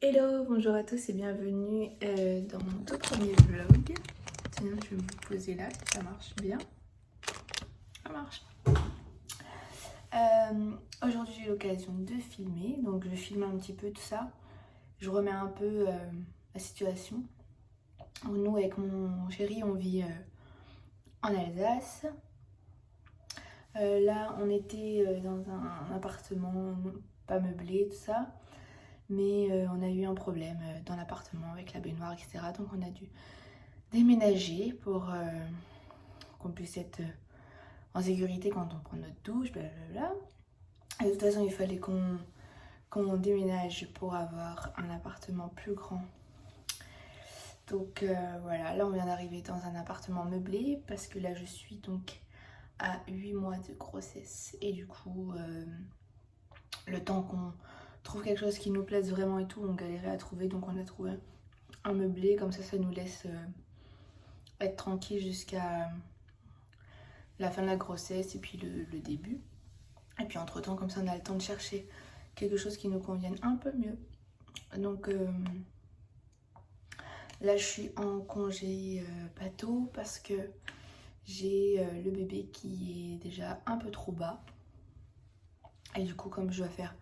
Hello, bonjour à tous et bienvenue dans mon tout premier vlog. Tiens, je vais me poser là, ça marche bien. Ça marche. Aujourd'hui j'ai eu l'occasion de filmer, donc je filme un petit peu tout ça. Je remets un peu la situation. Nous avec mon chéri on vit en Alsace. Là on était dans un appartement pas meublé, tout ça. Mais on a eu un problème dans l'appartement avec la baignoire, etc. Donc on a dû déménager pour qu'on puisse être en sécurité quand on prend notre douche, blablabla. Et de toute façon, il fallait qu'on déménage pour avoir un appartement plus grand. Donc voilà, là on vient d'arriver dans un appartement meublé parce que là je suis donc à 8 mois de grossesse. Et du coup, le temps qu'on trouve quelque chose qui nous plaise vraiment et tout, on galérait à trouver. Donc on a trouvé un meublé, comme ça nous laisse être tranquille jusqu'à la fin de la grossesse et puis le début. Et puis entre temps, comme ça, on a le temps de chercher quelque chose qui nous convienne un peu mieux. Donc là, je suis en congé bateau parce que j'ai le bébé qui est déjà un peu trop bas. Et du coup, comme je dois faire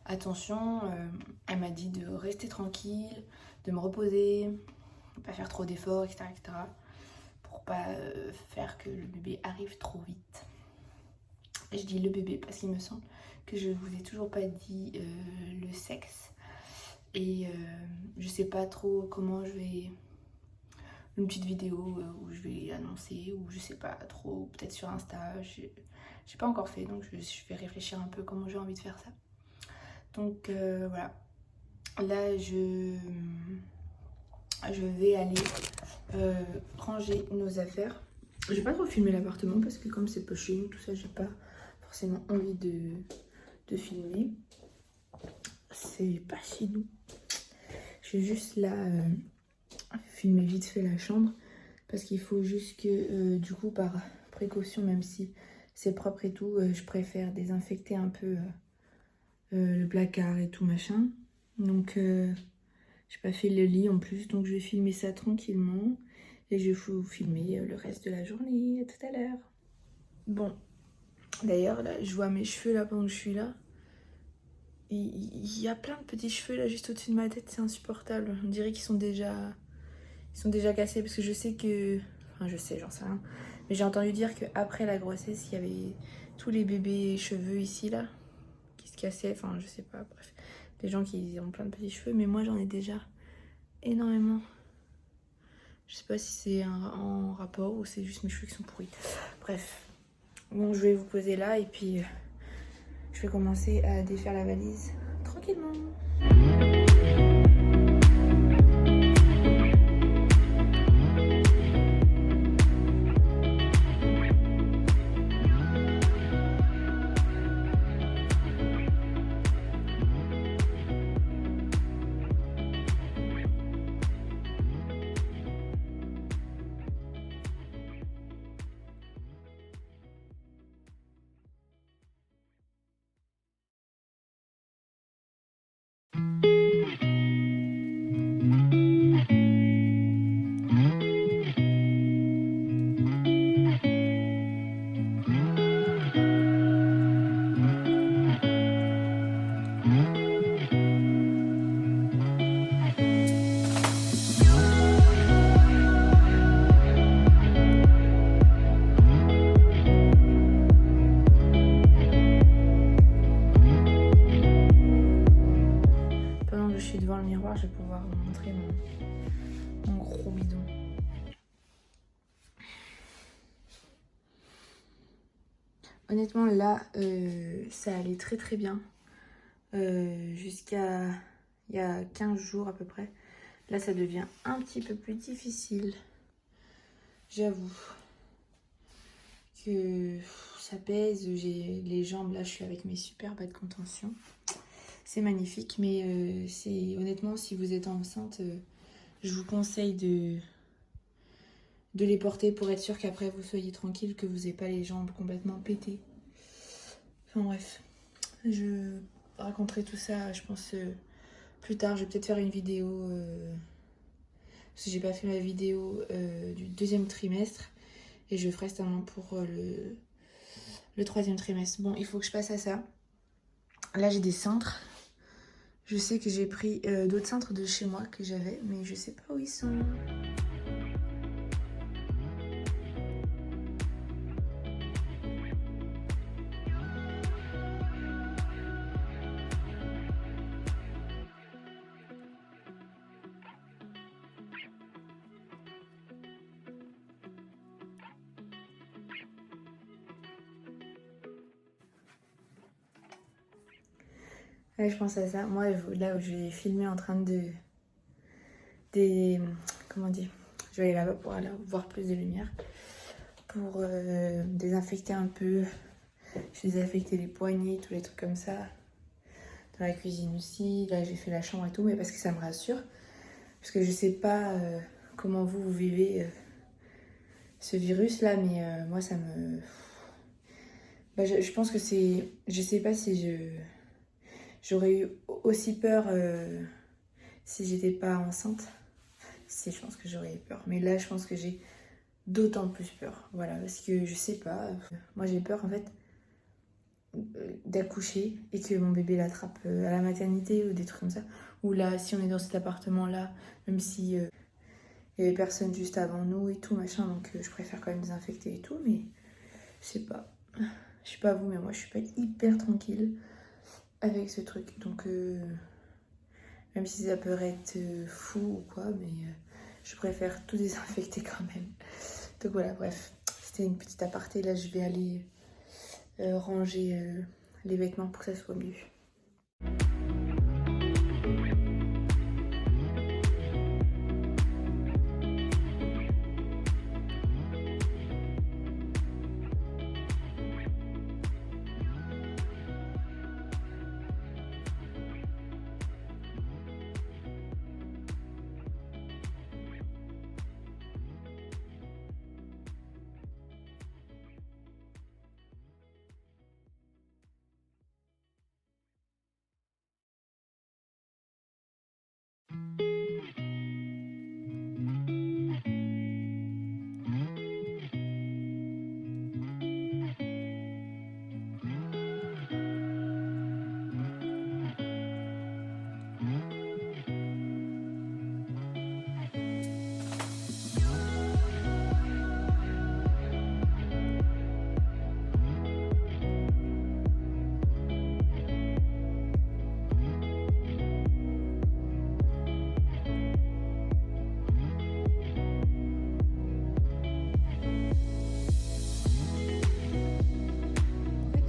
attention, elle m'a dit de rester tranquille, de me reposer, de pas faire trop d'efforts, etc., etc. Pour pas faire que le bébé arrive trop vite. Je dis le bébé parce qu'il me semble que je vous ai toujours pas dit le sexe. Et je sais pas trop comment je vais... Une petite vidéo où je vais annoncer, ou je sais pas trop, peut-être sur Insta. J'ai pas encore fait, donc je vais réfléchir un peu comment j'ai envie de faire ça. Donc voilà. Là, je vais aller ranger nos affaires. J'ai pas trop filmé l'appartement parce que comme c'est pas chez nous, tout ça, j'ai pas forcément envie de filmer. C'est pas chez nous. Je vais juste là filmer vite fait la chambre parce qu'il faut juste que du coup par précaution, même si c'est propre et tout, je préfère désinfecter un peu le placard et tout machin. Donc j'ai pas fait le lit en plus, donc je vais filmer ça tranquillement et je vais vous filmer le reste de la journée. À tout à l'heure. Bon, d'ailleurs là je vois mes cheveux là pendant que je suis là. Il y a plein de petits cheveux là juste au-dessus de ma tête, c'est insupportable. On dirait qu'ils sont déjà cassés parce que je sais que... Enfin je sais, j'en sais rien. Mais j'ai entendu dire qu'après la grossesse, il y avait tous les bébés cheveux ici là qui se cassaient. Enfin je sais pas, bref. Des gens qui ont plein de petits cheveux, mais moi j'en ai déjà énormément. Je sais pas si c'est en rapport ou c'est juste mes cheveux qui sont pourris. Bref. Bon, je vais vous poser là et puis je vais commencer à défaire la valise tranquillement. Pendant que je suis devant le miroir, je vais pouvoir vous montrer mon gros bidon. Honnêtement, là, ça allait très très bien. Jusqu'à il y a 15 jours à peu près. Là, ça devient un petit peu plus difficile. J'avoue que ça pèse. J'ai les jambes, là, je suis avec mes super bas de contention. C'est magnifique, mais c'est honnêtement, si vous êtes enceinte, je vous conseille de les porter pour être sûr qu'après vous soyez tranquille, que vous n'ayez pas les jambes complètement pétées. Enfin bref, je raconterai tout ça, je pense, plus tard, je vais peut-être faire une vidéo, parce que j'ai pas fait ma vidéo du deuxième trimestre, et je ferai certainement pour le troisième trimestre. Bon, il faut que je passe à ça. Là, j'ai des cintres. Je sais que j'ai pris d'autres cintres de chez moi que j'avais, mais je sais pas où ils sont. Ouais, je pense à ça. Moi, là où j'ai filmé en train comment dire, je vais aller là-bas pour aller voir plus de lumière. Pour désinfecter un peu. Je désinfecté les poignées, tous les trucs comme ça. Dans la cuisine aussi. Là, j'ai fait la chambre et tout, mais parce que ça me rassure. Parce que je sais pas comment vous vivez ce virus-là, mais moi, ça me... Bah, je pense que c'est... Je sais pas si j'aurais eu aussi peur si j'étais pas enceinte. Si, je pense que j'aurais eu peur. Mais là, je pense que j'ai d'autant plus peur. Voilà, parce que je sais pas. Moi, j'ai peur, en fait, d'accoucher et que mon bébé l'attrape à la maternité ou des trucs comme ça. Ou là, si on est dans cet appartement-là, même si il y avait personne juste avant nous et tout, machin, donc je préfère quand même désinfecter et tout, mais je sais pas. Je sais pas vous, mais moi, je suis pas hyper tranquille avec ce truc. Donc, même si ça peut être fou ou quoi, mais je préfère tout désinfecter quand même. Donc voilà, bref, c'était une petite aparté. Là, je vais aller ranger les vêtements pour que ça soit mieux.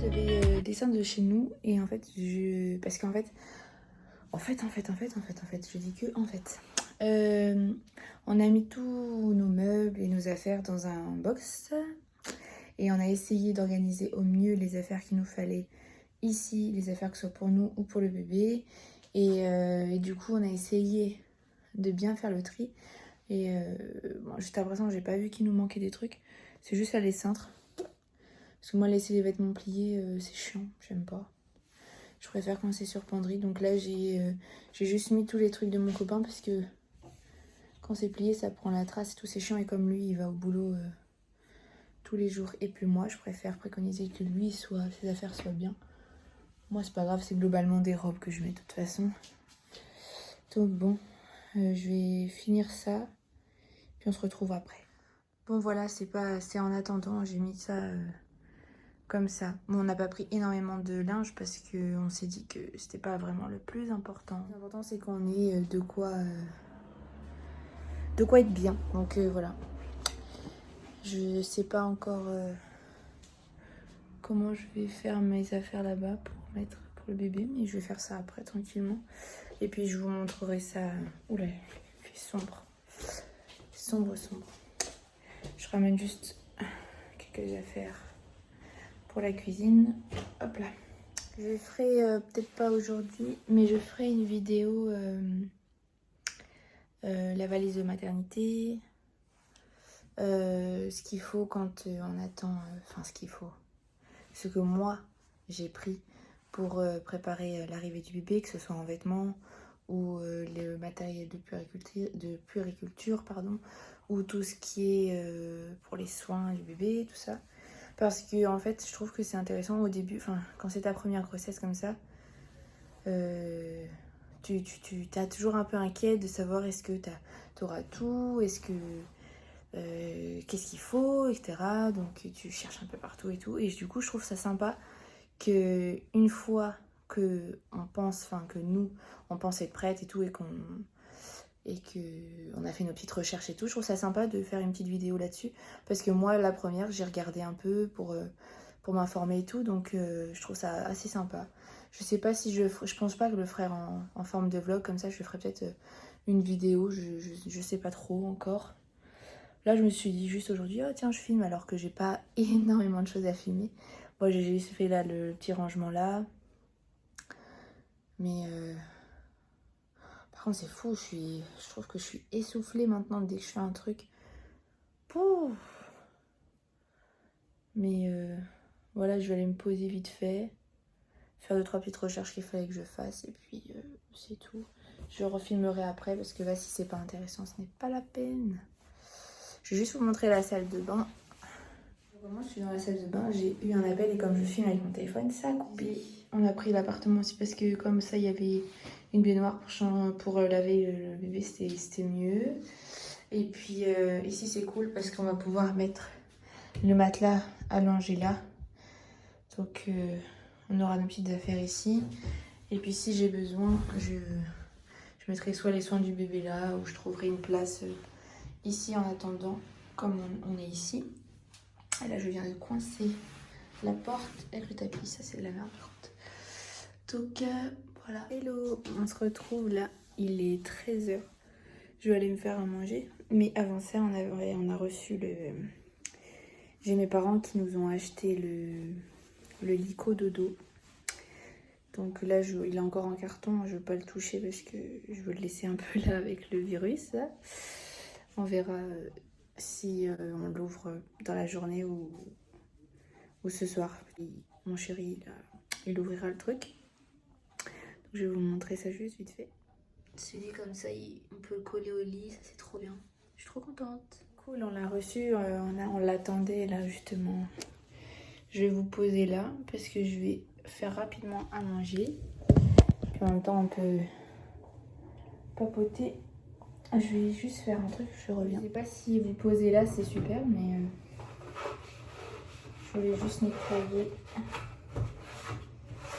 J'avais des seins de chez nous et en fait, parce qu'en fait, je dis que en fait, on a mis tous nos meubles et nos affaires dans un box et on a essayé d'organiser au mieux les affaires qu'il nous fallait ici, les affaires que ce soit pour nous ou pour le bébé et du coup, on a essayé de bien faire le tri et bon, jusqu'à présent, j'ai pas vu qu'il nous manquait des trucs, c'est juste à les cintres. Parce que moi, laisser les vêtements pliés, c'est chiant, j'aime pas. Je préfère quand c'est sur penderie. Donc là, j'ai juste mis tous les trucs de mon copain parce que quand c'est plié, ça prend la trace et tout, c'est chiant. Et comme lui, il va au boulot tous les jours. Et puis moi, je préfère préconiser que lui, ses affaires soient bien. Moi, c'est pas grave, c'est globalement des robes que je mets de toute façon. Donc bon, je vais finir ça. Puis on se retrouve après. Bon voilà, c'est en attendant, j'ai mis ça... comme ça. Bon, on n'a pas pris énormément de linge parce qu'on s'est dit que c'était pas vraiment le plus important. Le plus important, c'est qu'on ait de quoi être bien. Donc voilà. Je sais pas encore comment je vais faire mes affaires là-bas pour mettre pour le bébé, mais je vais faire ça après tranquillement. Et puis je vous montrerai ça. Oula, il fait sombre. Sombre. Je ramène juste quelques affaires pour la cuisine. Hop là. Je ferai peut-être pas aujourd'hui, mais je ferai une vidéo la valise de maternité, ce qu'il faut quand on attend, enfin ce qu'il faut, ce que moi j'ai pris pour préparer l'arrivée du bébé, que ce soit en vêtements ou le matériel de puériculture, pardon, ou tout ce qui est pour les soins du bébé, tout ça. Parce que en fait, je trouve que c'est intéressant au début, enfin, quand c'est ta première grossesse comme ça, tu as toujours un peu inquiet de savoir est-ce que tu auras tout, est-ce que qu'est-ce qu'il faut, etc. Donc tu cherches un peu partout et tout. Et du coup, je trouve ça sympa que une fois que on pense, enfin que nous, on pense être prête et tout, et que on a fait nos petites recherches et tout, je trouve ça sympa de faire une petite vidéo là-dessus. Parce que moi, la première, j'ai regardé un peu pour m'informer et tout, donc je trouve ça assez sympa. Je sais pas si je pense pas que le ferai en forme de vlog, comme ça je ferai peut-être une vidéo, je sais pas trop encore. Là, je me suis dit juste aujourd'hui, oh tiens, je filme alors que j'ai pas énormément de choses à filmer. Moi, j'ai juste fait là le petit rangement là. Mais par contre, c'est fou, je trouve que je suis essoufflée maintenant dès que je fais un truc. Pouf. Mais voilà, je vais aller me poser vite fait, faire 2-3 petites recherches qu'il fallait que je fasse, et puis c'est tout. Je refilmerai après parce que là, si c'est pas intéressant, ce n'est pas la peine. Je vais juste vous montrer la salle de bain. Moi, je suis dans la salle de bain, j'ai eu un appel et comme je filme avec mon téléphone, ça a coupé. On a pris l'appartement aussi parce que comme ça, il y avait une baignoire pour laver le bébé, c'était mieux. Et puis ici, c'est cool parce qu'on va pouvoir mettre le matelas allongé là. Donc, on aura nos petites affaires ici. Et puis, si j'ai besoin, je mettrai soit les soins du bébé là ou je trouverai une place ici en attendant, comme on est ici. Et là, je viens de coincer la porte avec le tapis. Ça, c'est de la merde, par contre. Donc, voilà. Hello, on se retrouve là. Il est 13h. Je vais aller me faire à manger. Mais avant ça, on a reçu le... J'ai mes parents qui nous ont acheté le Lico Dodo. Donc là, il est encore en carton. Je ne veux pas le toucher parce que je veux le laisser un peu là avec le virus. Là. On verra si on l'ouvre dans la journée ou ce soir. Mon chéri, il ouvrira le truc. Donc, je vais vous montrer ça juste vite fait. C'est dit comme ça, on peut le coller au lit. Ça, c'est trop bien. Je suis trop contente. Cool, on l'a reçu. On l'attendait là justement. Je vais vous poser là parce que je vais faire rapidement à manger. Puis en même temps, on peut papoter. Je vais juste faire un truc, je reviens. Je sais pas si vous posez là, c'est super, mais je voulais juste nettoyer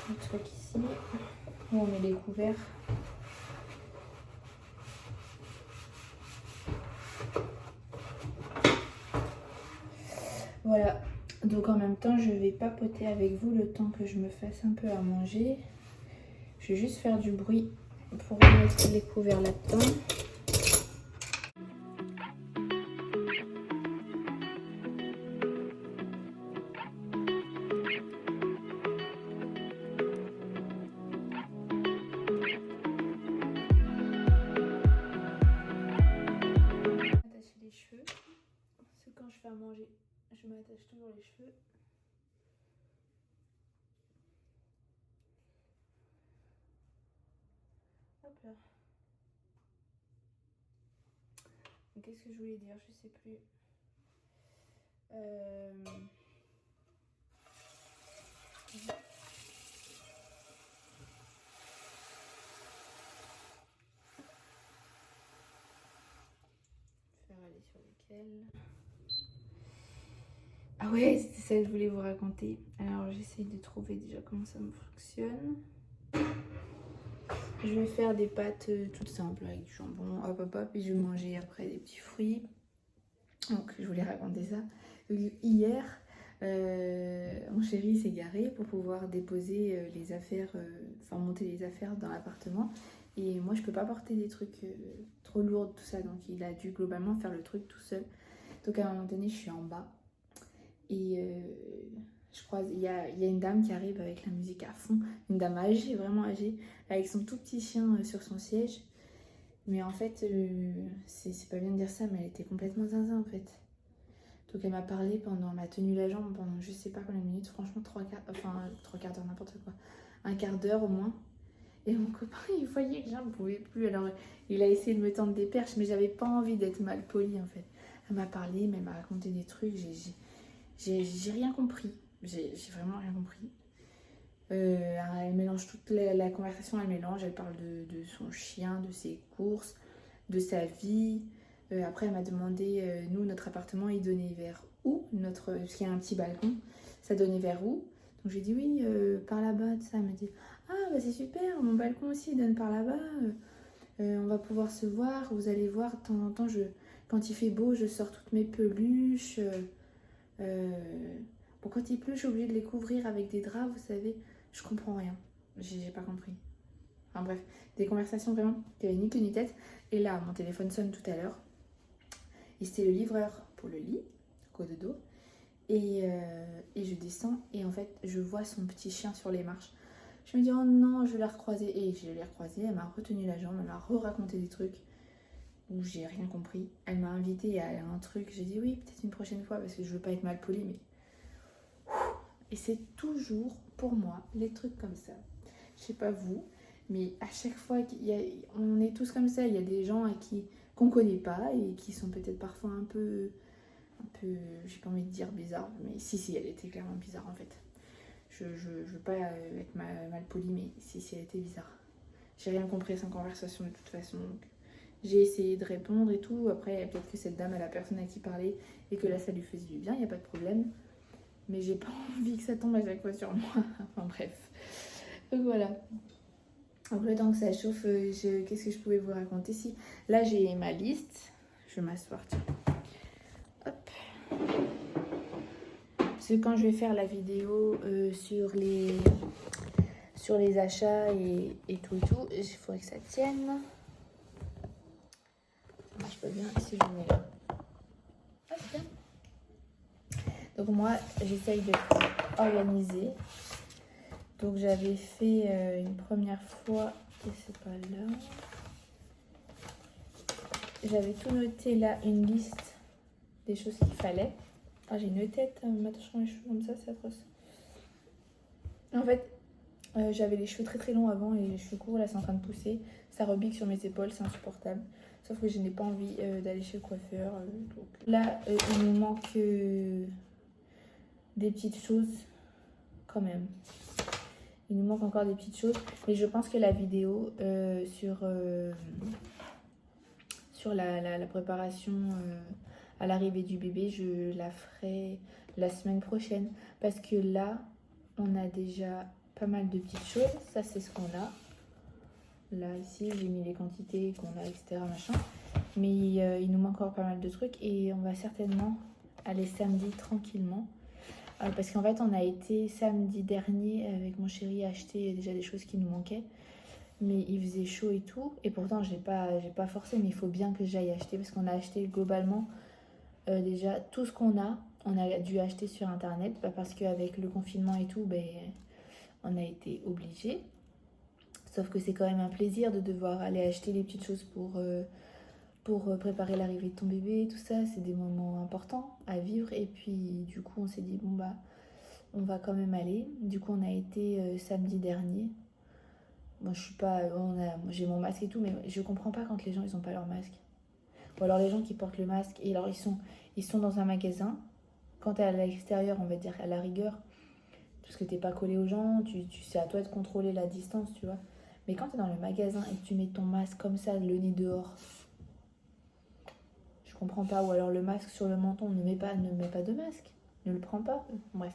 le truc ici. Où on met les couverts. Voilà. Donc en même temps, je vais papoter avec vous le temps que je me fasse un peu à manger. Je vais juste faire du bruit pour remettre les couverts là-dedans. Attacher les cheveux. Parce que quand je fais à manger, je m'attache toujours les cheveux. Hop là. Qu'est-ce que je voulais dire? Je sais plus. Faire aller sur lequel. Ah ouais, c'était ça que je voulais vous raconter. Alors j'essaye de trouver déjà comment ça me fonctionne. Je vais faire des pâtes toutes simples avec du jambon, hop hop hop, et je vais manger après des petits fruits. Donc je voulais raconter ça. Donc, hier, mon chéri s'est garé pour pouvoir déposer les affaires, enfin monter les affaires dans l'appartement. Et moi je peux pas porter des trucs trop lourds, tout ça, donc il a dû globalement faire le truc tout seul. Donc à un moment donné je suis en bas et je croise, il y a une dame qui arrive avec la musique à fond, une dame âgée, vraiment âgée, avec son tout petit chien sur son siège. Mais en fait, c'est pas bien de dire ça, mais elle était complètement zinzin en fait. Donc elle m'a parlé elle m'a tenu la jambe pendant je sais pas combien de minutes, franchement 3 quarts d'heure, n'importe quoi. Un quart d'heure au moins. Et mon copain, il voyait que j'en pouvais plus. Alors, il a essayé de me tendre des perches, mais j'avais pas envie d'être mal polie en fait. Elle m'a parlé, mais elle m'a raconté des trucs. J'ai rien compris. J'ai vraiment rien compris. Elle mélange toute la conversation, elle mélange. Elle parle de son chien, de ses courses, de sa vie. Après, elle m'a demandé, nous, notre appartement, il donnait vers où parce qu'il y a un petit balcon. Ça donnait vers où? Donc j'ai dit oui, par là-bas, tout ça. Elle m'a dit, ah bah c'est super, mon balcon aussi il donne par là-bas. On va pouvoir se voir, vous allez voir, de temps en temps, quand il fait beau, je sors toutes mes peluches. Bon, quand il pleut, je suis obligée de les couvrir avec des draps, vous savez. Je comprends rien. J'ai pas compris. Enfin bref, des conversations vraiment qui avaient ni queue ni tête. Et là, mon téléphone sonne tout à l'heure. Et c'était le livreur pour le lit, cododo. Et je descends et en fait, je vois son petit chien sur les marches. Je me dis, oh non, je vais la recroiser. Et je l'ai recroisée, elle m'a retenu la jambe, elle m'a raconté des trucs où j'ai rien compris. Elle m'a invitée à un truc, j'ai dit oui, peut-être une prochaine fois parce que je veux pas être mal polie, mais. Et c'est toujours pour moi les trucs comme ça. Je sais pas vous, mais à chaque fois on est tous comme ça, il y a des gens qu'on connaît pas et qui sont peut-être parfois un peu, j'ai pas envie de dire bizarre, mais si, elle était clairement bizarre en fait. Je veux pas être mal polie, mais si, elle était bizarre. J'ai rien compris à sa conversation de toute façon. Donc j'ai essayé de répondre et tout. Après, peut-être que cette dame a la personne à qui parler et que là, ça lui faisait du bien, il n'y a pas de problème. Mais j'ai pas envie que ça tombe à chaque fois sur moi. Enfin bref. Donc voilà. Donc le temps que ça chauffe, qu'est-ce que je pouvais vous raconter si là, j'ai ma liste. Je vais m'asseoir, tiens. Hop. Parce que quand je vais faire la vidéo sur les achats et tout, il faudrait que ça tienne. Ça marche pas bien si je mets là. Ah, c'est bien. Donc moi, j'essaye d'être organisée. Donc j'avais fait une première fois, et c'est pas là. J'avais tout noté là, une liste des choses qu'il fallait. Ah, j'ai une tête, m'attachant les cheveux comme ça, c'est atroce. En fait, j'avais les cheveux très très longs avant et les cheveux courts, là c'est en train de pousser. Ça rebique sur mes épaules, c'est insupportable. Sauf que je n'ai pas envie d'aller chez le coiffeur. Donc. Là, il nous manque des petites choses quand même. Il nous manque encore des petites choses. Mais je pense que la vidéo sur la préparation à l'arrivée du bébé, je la ferai la semaine prochaine. Parce que là, on a déjà pas mal de petites choses. Ça, c'est ce qu'on a. Là, ici, j'ai mis les quantités qu'on a, etc. Machin. Mais il nous manque encore pas mal de trucs. Et on va certainement aller samedi tranquillement. Parce qu'en fait, on a été samedi dernier avec mon chéri acheter déjà des choses qui nous manquaient. Mais il faisait chaud et tout. Et pourtant, j'ai pas forcé, mais il faut bien que j'aille acheter. Parce qu'on a acheté globalement déjà tout ce qu'on a. On a dû acheter sur internet. Parce qu'avec le confinement et tout, on a été obligés. Sauf que c'est quand même un plaisir de devoir aller acheter les petites choses pour préparer l'arrivée de ton bébé et tout ça. C'est des moments importants à vivre. Et puis du coup, on s'est dit, bon bah, on va quand même aller. Du coup, on a été samedi dernier. Moi, je suis pas... j'ai mon masque et tout, mais je comprends pas quand les gens, ils ont pas leur masque. Ou alors les gens qui portent le masque, et alors ils sont dans un magasin. Quand t'es à l'extérieur, on va dire à la rigueur, parce que t'es pas collé aux gens, c'est à toi de contrôler la distance, tu vois. Mais quand t'es dans le magasin et que tu mets ton masque comme ça, le nez dehors, je comprends pas. Ou alors le masque sur le menton, ne mets pas de masque, ne le prends pas. Bref.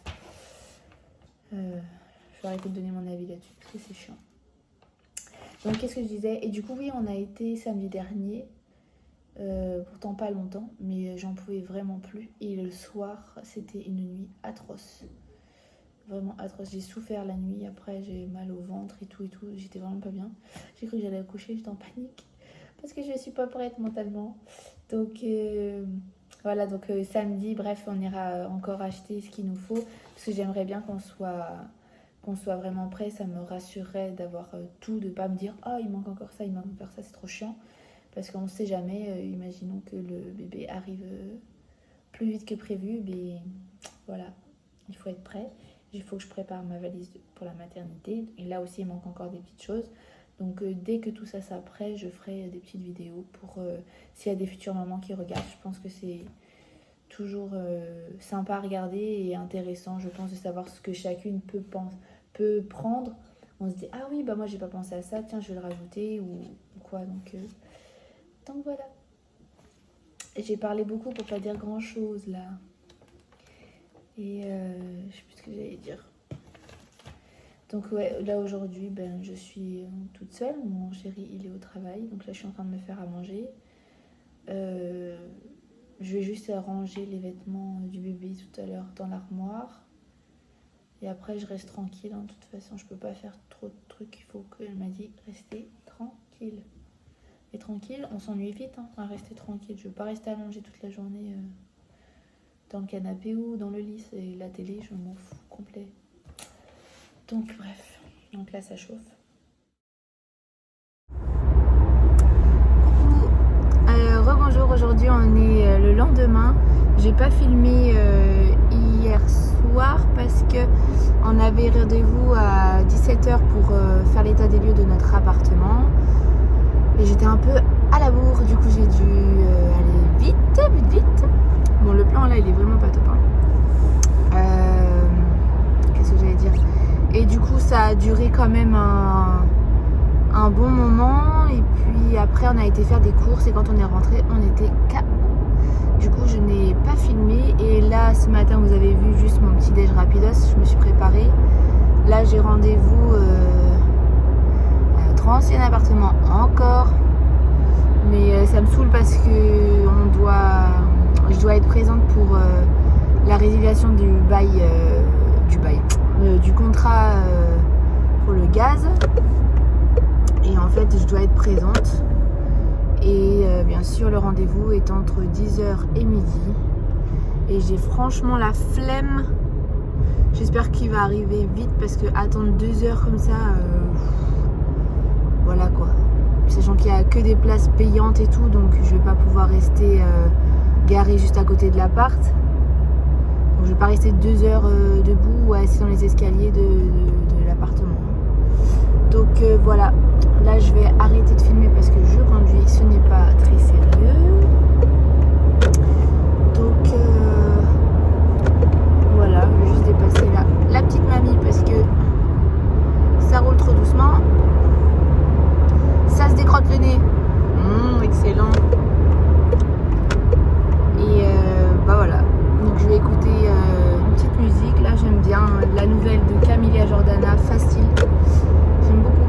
Je vais arrêter de donner mon avis là-dessus, parce que c'est chiant. Donc qu'est-ce que je disais? Et du coup, oui, on a été samedi dernier. Pourtant pas longtemps, mais j'en pouvais vraiment plus. Et le soir, c'était une nuit atroce. Vraiment atroce. J'ai souffert la nuit, après j'ai mal au ventre et tout. J'étais vraiment pas bien. J'ai cru que j'allais accoucher, j'étais en panique. Parce que je suis pas prête mentalement. Donc voilà, donc samedi, bref, on ira encore acheter ce qu'il nous faut. Parce que j'aimerais bien qu'on soit vraiment prêt. Ça me rassurerait d'avoir tout, de pas me dire « Ah, il manque encore ça, il manque encore ça, c'est trop chiant ». Parce qu'on ne sait jamais, imaginons que le bébé arrive plus vite que prévu, mais voilà, il faut être prêt. Il faut que je prépare ma valise pour la maternité. Et là aussi, il manque encore des petites choses. Donc dès que tout ça sera prêt, je ferai des petites vidéos pour s'il y a des futures mamans qui regardent. Je pense que c'est toujours sympa à regarder et intéressant, je pense, de savoir ce que chacune peut prendre. On se dit, ah oui, bah moi j'ai pas pensé à ça, tiens je vais le rajouter ou quoi. Donc voilà. J'ai parlé beaucoup pour pas dire grand chose là. Et je sais plus ce que j'allais dire. Donc ouais, là aujourd'hui, ben, je suis toute seule. Mon chéri, il est au travail. Donc là, je suis en train de me faire à manger. Je vais juste ranger les vêtements du bébé tout à l'heure dans l'armoire. Et après, je reste tranquille. De toute façon, je peux pas faire trop de trucs. Il faut qu'elle m'a dit, rester tranquille. Et tranquille, on s'ennuie vite à rester tranquille. Je veux pas rester allongée toute la journée dans le canapé ou dans le lit. C'est la télé, je m'en fous complet. Donc bref, donc là ça chauffe. Rebonjour, aujourd'hui on est le lendemain. J'ai pas filmé hier soir parce que on avait rendez-vous à 17h pour faire l'état des lieux de notre appartement. Et j'étais un peu à la bourre, du coup j'ai dû aller vite. Bon, le plan là il est vraiment pas top. Qu'est-ce que j'allais dire? Et du coup ça a duré quand même un bon moment. Et puis après on a été faire des courses et quand on est rentré on était KO. Du coup je n'ai pas filmé. Et là ce matin vous avez vu juste mon petit déj rapidos. Je me suis préparée. Là j'ai rendez-vous à notre ancien appartement encore. Mais ça me saoule parce que je dois être présente pour la résiliation du contrat pour le gaz. Et en fait je dois être présente. Et bien sûr le rendez-vous est entre 10h et midi. Et j'ai franchement la flemme. J'espère qu'il va arriver vite parce que attendre 2 heures comme ça, voilà quoi. Sachant qu'il n'y a que des places payantes et tout, donc je vais pas pouvoir rester garée juste à côté de l'appart. Donc je vais pas rester 2 heures debout ou assis dans les escaliers de l'appartement. Donc voilà, là je vais arrêter de filmer parce que je conduis, ce n'est pas très sérieux. Donc voilà, je vais juste dépasser là la petite mamie parce que ça roule trop doucement. Ça se décrotte le nez. Excellent. Et bah voilà. Donc je vais écouter une petite musique. Là j'aime bien la nouvelle de Camilla Jordana, Facile. J'aime beaucoup.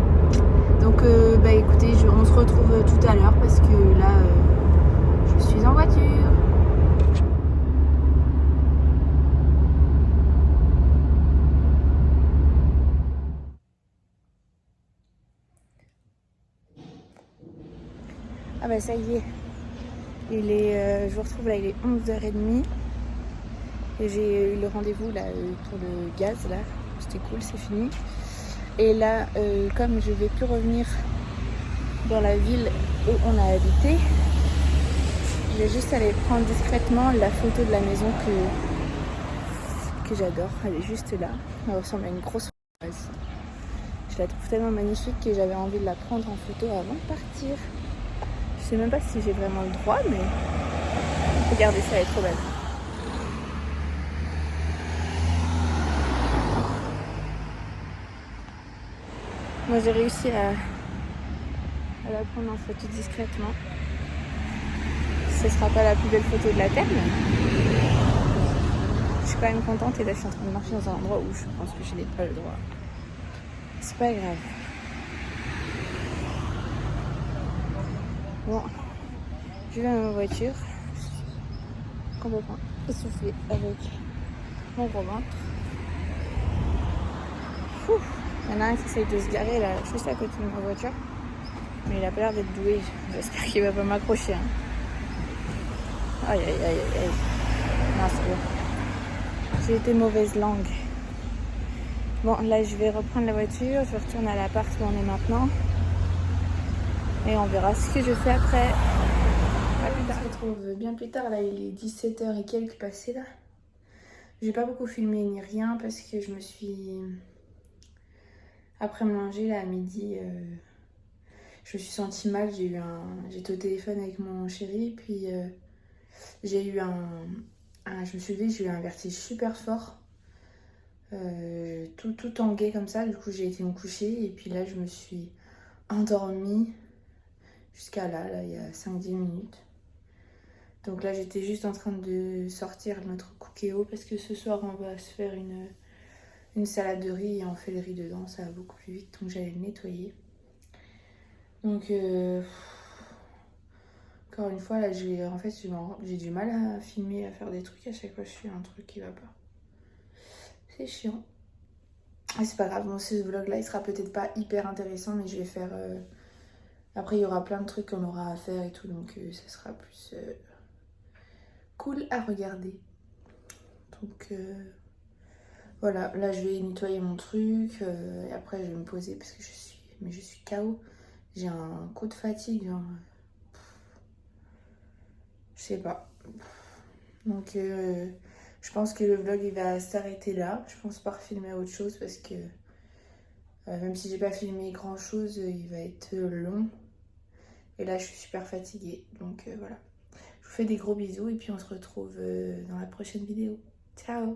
Donc bah écoutez, on se retrouve tout à l'heure parce que là je suis en voiture. Ah bah ça y est. Je vous retrouve là, il est 11h30. Et j'ai eu le rendez-vous là pour le gaz là. C'était cool, c'est fini. Et là, comme je vais plus revenir dans la ville où on a habité, je vais juste aller prendre discrètement la photo de la maison que j'adore. Elle est juste là. Elle ressemble à une grosse phrase. Je la trouve tellement magnifique que j'avais envie de la prendre en photo avant de partir. Je sais même pas si j'ai vraiment le droit, mais regardez ça, elle est trop belle. Moi j'ai réussi à la prendre en photo discrètement. Ce sera pas la plus belle photo de la terre, mais je suis quand même contente. Et là je suis en train de marcher dans un endroit où je pense que je n'ai pas le droit. C'est pas grave. Bon, je vais dans ma voiture, complètement essoufflée avec mon gros ventre. Il y en a un qui essaye de se garer là, juste à côté de ma voiture, mais il a pas l'air d'être doué. J'espère qu'il va pas m'accrocher. Aïe. Non, c'est bon. J'ai été mauvaise langue. Bon, là je vais reprendre la voiture, je vais retourner à l'appart où on est maintenant. Et on verra ce que je fais après. On se retrouve bien plus tard, là il est 17h et quelques passé là. J'ai pas beaucoup filmé ni rien parce que je me suis... Après manger là à midi, je me suis sentie mal. J'étais au téléphone avec mon chéri, puis j'ai eu je me suis levée, j'ai eu un vertige super fort. Tout tangué comme ça, du coup j'ai été me coucher et puis là je me suis endormie jusqu'à là, il y a 5-10 minutes. Donc là j'étais juste en train de sortir notre cookéo parce que ce soir on va se faire une salade de riz et on fait le riz dedans, ça va beaucoup plus vite, donc j'allais le nettoyer. Donc encore une fois là j'ai du mal à filmer, à faire des trucs, à chaque fois je fais un truc qui va pas. C'est chiant. Ah, c'est pas grave, bon, ce vlog là il sera peut-être pas hyper intéressant, mais je vais faire... Après il y aura plein de trucs qu'on aura à faire et tout, donc ça sera plus cool à regarder. Donc voilà, là je vais nettoyer mon truc et après je vais me poser parce que je suis KO. J'ai un coup de fatigue, genre, je sais pas. Donc je pense que le vlog il va s'arrêter là. Je pense pas refilmer autre chose parce que même si j'ai pas filmé grand chose, il va être long. Et là je suis super fatiguée, donc voilà. Je vous fais des gros bisous et puis on se retrouve dans la prochaine vidéo. Ciao!